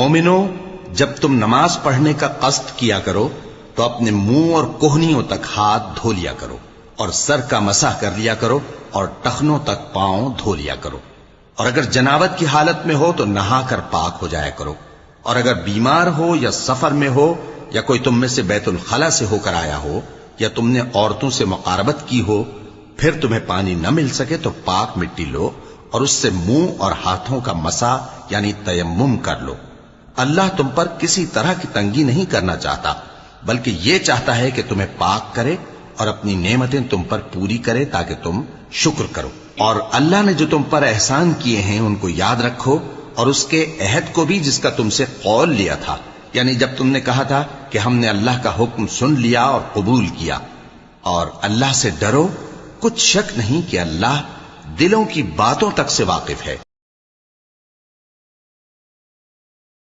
مومنو، جب تم نماز پڑھنے کا قصد کیا کرو تو اپنے منہ اور کوہنیوں تک ہاتھ دھو لیا کرو، اور سر کا مسح کر لیا کرو، اور ٹخنوں تک پاؤں دھو لیا کرو، اور اگر جنابت کی حالت میں ہو تو نہا کر پاک ہو جایا کرو، اور اگر بیمار ہو یا سفر میں ہو یا کوئی تم میں سے بیت الخلا سے ہو کر آیا ہو یا تم نے عورتوں سے مقاربت کی ہو، پھر تمہیں پانی نہ مل سکے تو پاک مٹی لو اور اس سے منہ اور ہاتھوں کا مسح یعنی تیمم کر لو۔ اللہ تم پر کسی طرح کی تنگی نہیں کرنا چاہتا، بلکہ یہ چاہتا ہے کہ تمہیں پاک کرے اور اپنی نعمتیں تم پر پوری کرے تاکہ تم شکر کرو۔ اور اللہ نے جو تم پر احسان کیے ہیں ان کو یاد رکھو، اور اس کے عہد کو بھی جس کا تم سے قول لیا تھا، یعنی جب تم نے کہا تھا کہ ہم نے اللہ کا حکم سن لیا اور قبول کیا۔ اور اللہ سے ڈرو، کچھ شک نہیں کہ اللہ دلوں کی باتوں تک سے واقف ہے۔